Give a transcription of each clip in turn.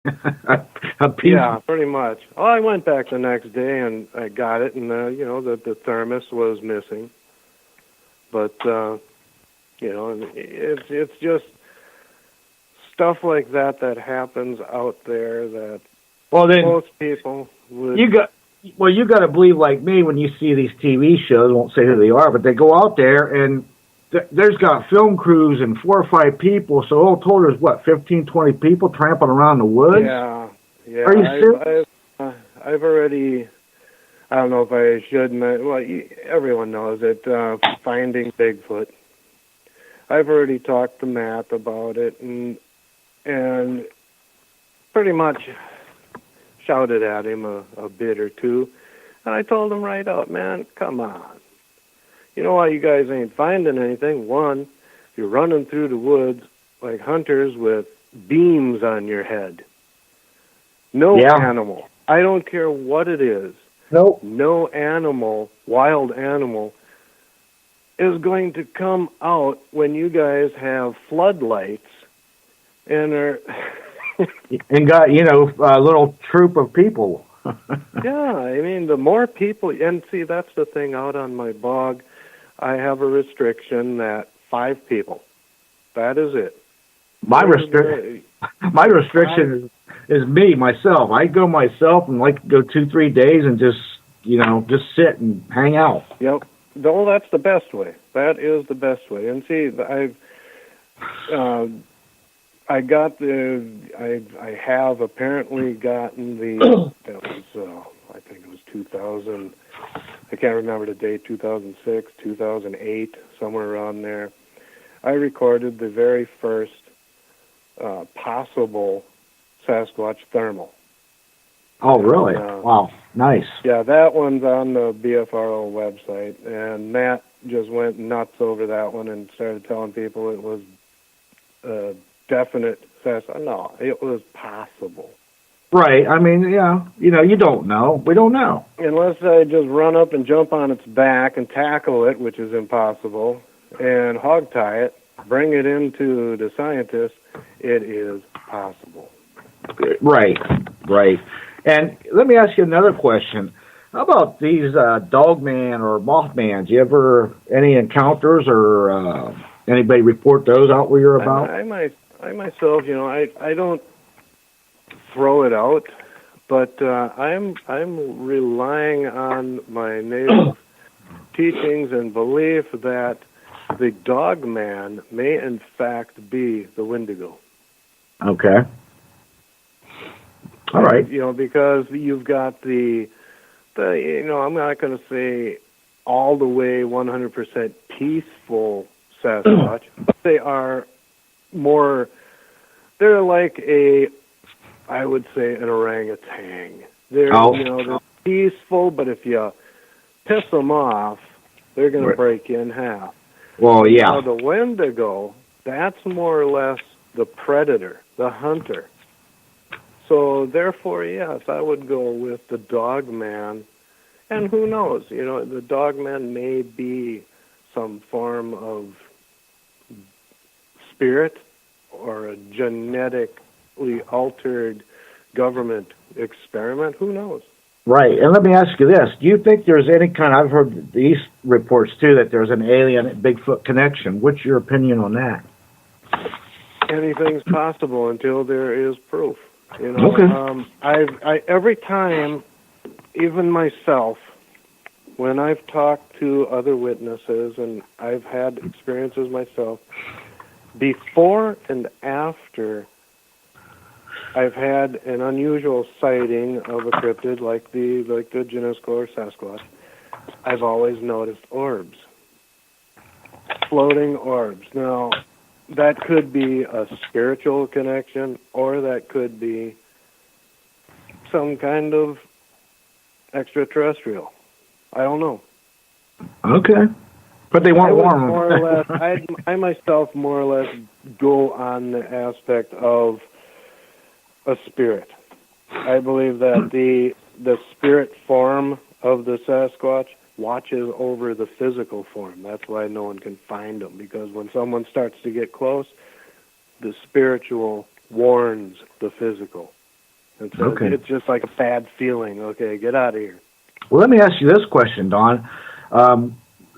A piece. Yeah, pretty much. Well, I went back the next day and I got it, and the thermos was missing. But it's just stuff like that happens out there that Well, then most people would. you got. Well, you got to believe like me when you see these TV shows. I won't say who they are, but they go out there and there's got film crews and 4 or 5 people. So all told, there's what 15, 20 people tramping around the woods. Yeah, yeah. Are you serious? I've already. I don't know if I should. Well, everyone knows it. Finding Bigfoot. I've already talked to Matt about it, and pretty much shouted at him a bit or two. And I told him right out, man, come on. You know why you guys ain't finding anything? One, you're running through the woods like hunters with beams on your head. No animal. I don't care what it is. Nope. No animal, wild animal, is going to come out when you guys have floodlights and are... and got, a little troop of people. Yeah, I mean, the more people... And see, that's the thing out on my bog. I have a restriction that 5 people. That is it. My restriction is me, myself. I go myself and like to go 2-3 days and just sit and hang out. Yep. No, that's the best way. That is the best way. And see, I have apparently gotten the, that was, I think it was 2000, I can't remember the date, 2006, 2008, somewhere around there. I recorded the very first possible Sasquatch thermal. Oh, really? Wow, nice. Yeah, that one's on the BFRO website, and Matt just went nuts over that one and started telling people it was a definite Sasquatch. No, it was possible. Right. I mean, yeah, you don't know. We don't know. Unless I just run up and jump on its back and tackle it, which is impossible, and hog tie it, bring it into the scientists, it is possible. Right. And let me ask you another question. How about these dogman or mothman? Do you ever any encounters or anybody report those out where you're about? I myself, I don't throw it out, but I'm relying on my native teachings and belief that the dogman may in fact be the Wendigo. Okay. All right. Because you've got the I'm not going to say all the way 100% peaceful Sasquatch, but they are they're like I would say an orangutan. They're peaceful, but if you piss them off, they're going to break you in half. Well, yeah. Now, the Wendigo, that's more or less the predator, the hunter. So, therefore, yes, I would go with the dogman. And who knows? The dogman may be some form of spirit or a genetically altered government experiment. Who knows? Right. And let me ask you this. Do you think there's any kind, I've heard these reports too, that there's an alien Bigfoot connection. What's your opinion on that? Anything's possible until there is proof. Okay. I every time, even myself, when I've talked to other witnesses and I've had experiences myself, before and after I've had an unusual sighting of a cryptid like the Junisko or Sasquatch, I've always noticed orbs, floating orbs. Now, that could be a spiritual connection, or that could be some kind of extraterrestrial. I don't know. Okay. But they weren't warm. More or less, I myself more or less go on the aspect of a spirit. I believe that the spirit form of the Sasquatch watches over the physical form. That's why no one can find them, because when someone starts to get close, the spiritual warns the physical. It's just like a bad feeling. Okay, get out of here. Well, let me ask you this question, Don.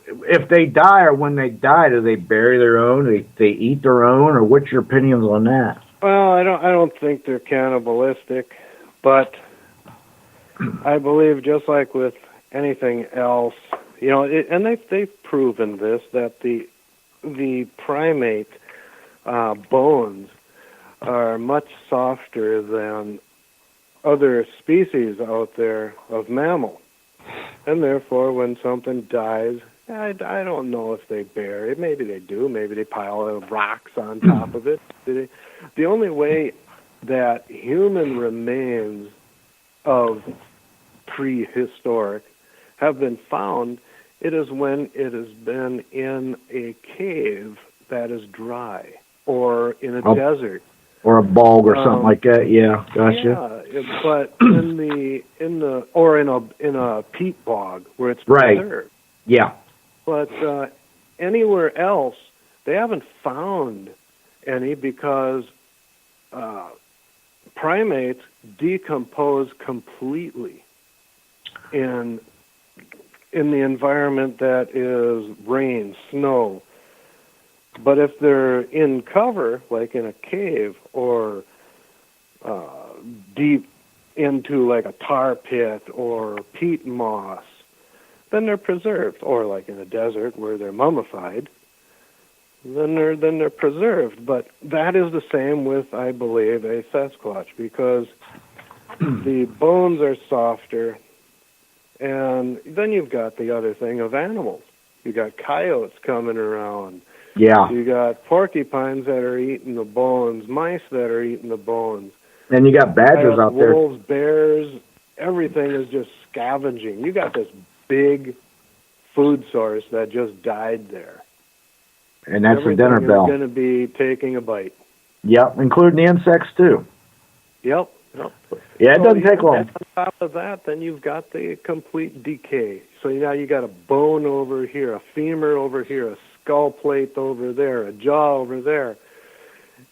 If they die or when they die, do they bury their own? Do they eat their own, or what's your opinions on that? Well, I don't think they're cannibalistic, but I believe just like with anything else, and they've proven this, that the primate bones are much softer than other species out there of mammal, and therefore when something dies, I don't know if they bury it. Maybe they do. Maybe they pile rocks on top of it. The only way that human remains of prehistoric have been found, it is when it has been in a cave that is dry, or in a desert, or a bog or something like that. Yeah, gotcha. Yeah, but in a peat bog where it's preserved. Yeah. But anywhere else, they haven't found any, because primates decompose completely in the environment that is rain, snow. But if they're in cover, like in a cave, or deep into like a tar pit or peat moss, then they're preserved. Or like in a desert where they're mummified, then they're preserved. But that is the same with, I believe, a Sasquatch, because the bones are softer. And then you've got the other thing of animals. You got coyotes coming around. Yeah. You got porcupines that are eating the bones, mice that are eating the bones. And you got badgers out there. Wolves, bears, everything is just scavenging. You got this big food source that just died there. And that's the dinner bell. Everything is going to be taking a bite. Yep, including the insects too. Yep. Yeah, it doesn't take long. On top of that, then you've got the complete decay. So now you got a bone over here, a femur over here, a skull plate over there, a jaw over there.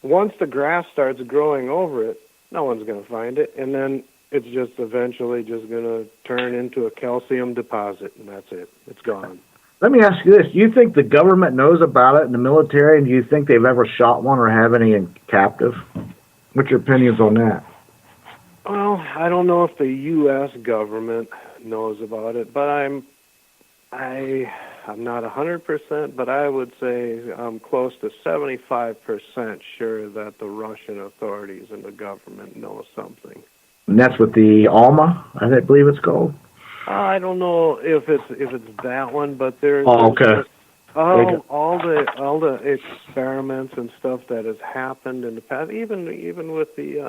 Once the grass starts growing over it, no one's going to find it, and then it's just eventually just going to turn into a calcium deposit, and that's it. It's gone. Let me ask you this. Do you think the government knows about it in the military, and do you think they've ever shot one or have any in captive? What's your opinions on that? Well, I don't know if the U.S. government knows about it, but I'm not 100%, but I would say I'm close to 75% sure that the Russian authorities and the government know something. And that's with the Alma, I believe it's called. I don't know if it's that one, but there's okay. all the experiments and stuff that has happened in the past, even with the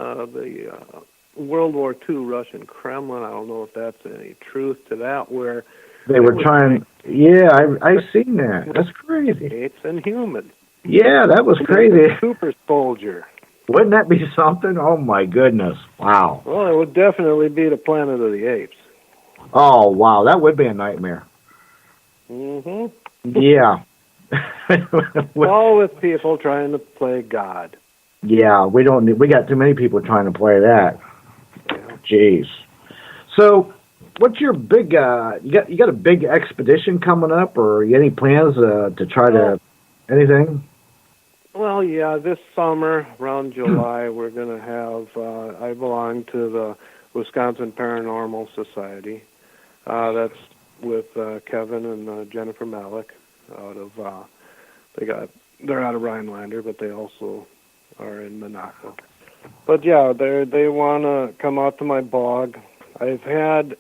World War II Russian Kremlin. I don't know if that's any truth to that, where they were trying. Yeah, I've seen that. That's crazy. Apes and humans. Yeah, that was crazy. Super soldier. Wouldn't that be something? Oh my goodness! Wow. Well, it would definitely be the Planet of the Apes. Oh wow, that would be a nightmare. Mhm. Yeah. All with people trying to play God. Yeah, we got too many people trying to play that. Yeah. Jeez. So, what's your big? You got a big expedition coming up, or you any plans to try to anything? Well, yeah, this summer around July we're going to have. I belong to the Wisconsin Paranormal Society. That's with Kevin and Jennifer Malik out of. They're out of Rhinelander, but they also are in Monaco. But yeah, they want to come out to my bog. I've had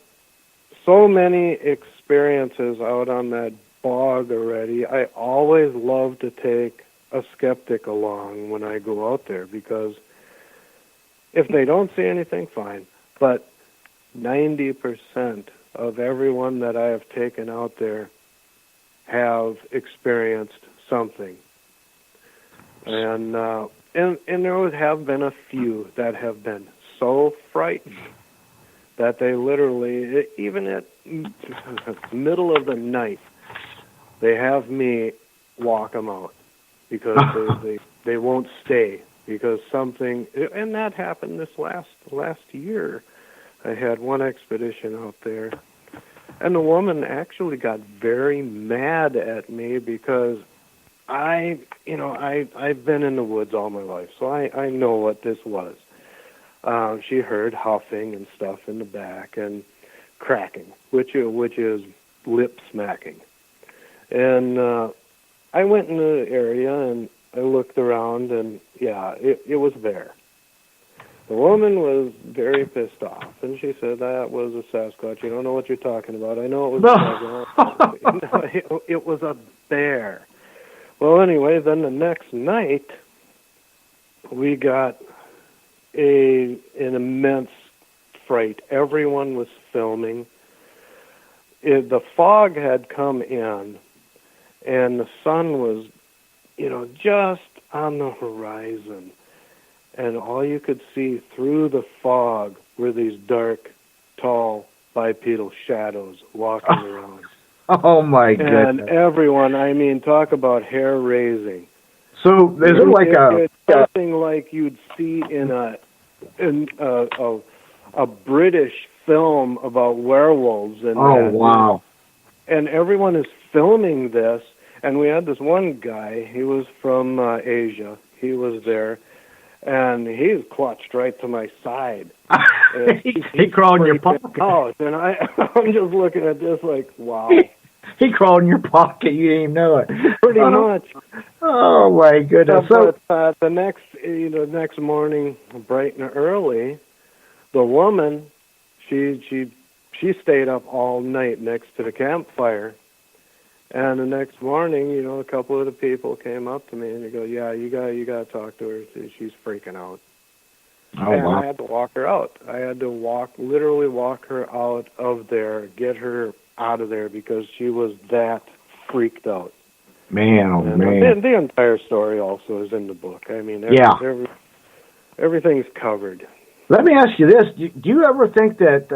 so many experiences out on that bog already. I always love to take a skeptic along when I go out there, because if they don't see anything, fine. But 90% of everyone that I have taken out there have experienced something. And there would have been a few that have been so frightened that they literally, even at middle of the night, they have me walk them out, because they won't stay, because something, and that happened this last year. I had one expedition out there, and the woman actually got very mad at me because I've been in the woods all my life, so I know what this was. She heard huffing and stuff in the back and cracking, which is lip smacking. And I went in the area and I looked around, and yeah, it was there. The woman was very pissed off, and she said, that was a Sasquatch. You don't know what you're talking about. I know it was a it was a bear. Well, anyway, then the next night, we got an immense fright. Everyone was filming. The fog had come in, and the sun was, just on the horizon. And all you could see through the fog were these dark, tall, bipedal shadows walking around. Oh, my goodness. And everyone, talk about hair-raising. So is it like it's something like you'd see in a British film about werewolves. And wow. And everyone is filming this. And we had this one guy, he was from Asia. He was there. And he clutched right to my side. he crawled in your pocket. Out, and I'm just looking at this like, wow. He crawled in your pocket. You didn't even know it. Pretty much. Oh my goodness! But the next morning, bright and early, the woman, she stayed up all night next to the campfire. And the next morning, a couple of the people came up to me and they go, "Yeah, you got to talk to her. She's freaking out." Oh, and wow. I had to walk her out. I had to literally walk her out of there, get her out of there because she was that freaked out. Man, oh and man! The entire story also is in the book. Everything's covered. Let me ask you this: Do you ever think that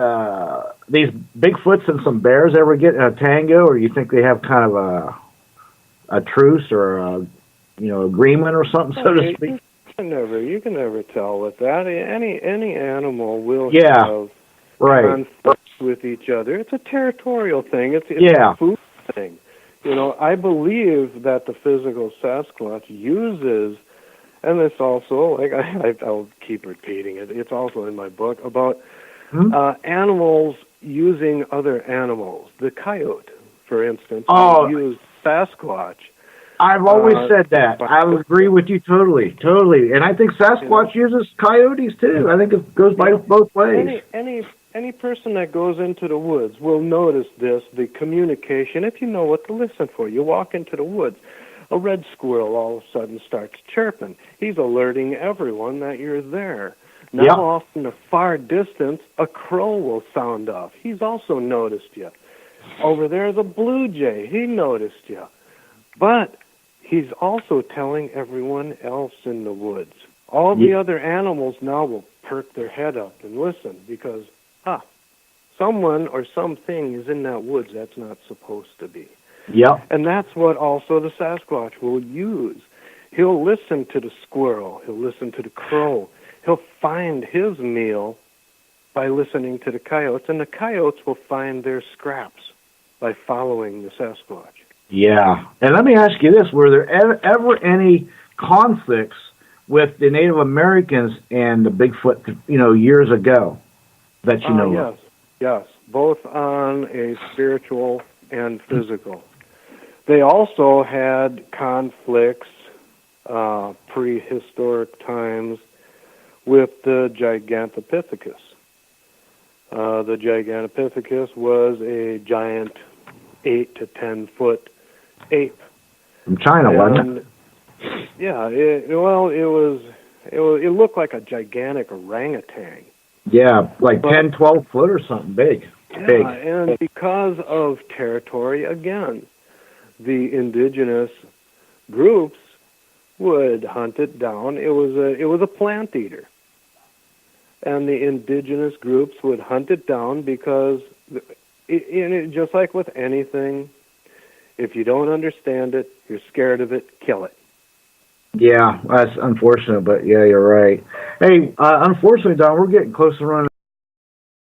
these Bigfoots and some bears ever get in a tango, or you think they have kind of a truce or a agreement or something, so to speak? You can never tell with that. Any animal will have conflicts with each other. It's a territorial thing. It's a food thing. I believe that the physical Sasquatch uses. And it's also, I'll keep repeating it, it's also in my book, about animals using other animals. The coyote, for instance, used Sasquatch. I've always said that. I agree with you totally. And I think Sasquatch uses coyotes, too. I think it goes by both ways. Any person that goes into the woods will notice the communication, if you know what to listen for. You walk into the woods. A red squirrel all of a sudden starts chirping. He's alerting everyone that you're there. Now, off in the far distance, a crow will sound off. He's also noticed you. Over there's a blue jay. He noticed you. But he's also telling everyone else in the woods. All the other animals now will perk their head up and listen because, someone or something is in that woods that's not supposed to be. Yep. And that's what also the Sasquatch will use. He'll listen to the squirrel. He'll listen to the crow. He'll find his meal by listening to the coyotes, and the coyotes will find their scraps by following the Sasquatch. Yeah. And let me ask you this. Were there ever any conflicts with the Native Americans and the Bigfoot, years ago that you know of? Yes. Both on a spiritual and physical. They also had conflicts, prehistoric times, with the Gigantopithecus. The Gigantopithecus was a giant 8 to 10 foot ape. From China, wasn't it? Yeah, it looked like a gigantic orangutan. Yeah, like 10, 12 foot or something big. Yeah, and because of territory, again, the indigenous groups would hunt it down. It was a plant eater. And the indigenous groups would hunt it down because, just like with anything, if you don't understand it, you're scared of it, kill it. Yeah, that's unfortunate, but yeah, you're right. Hey, unfortunately, Don, we're getting close to running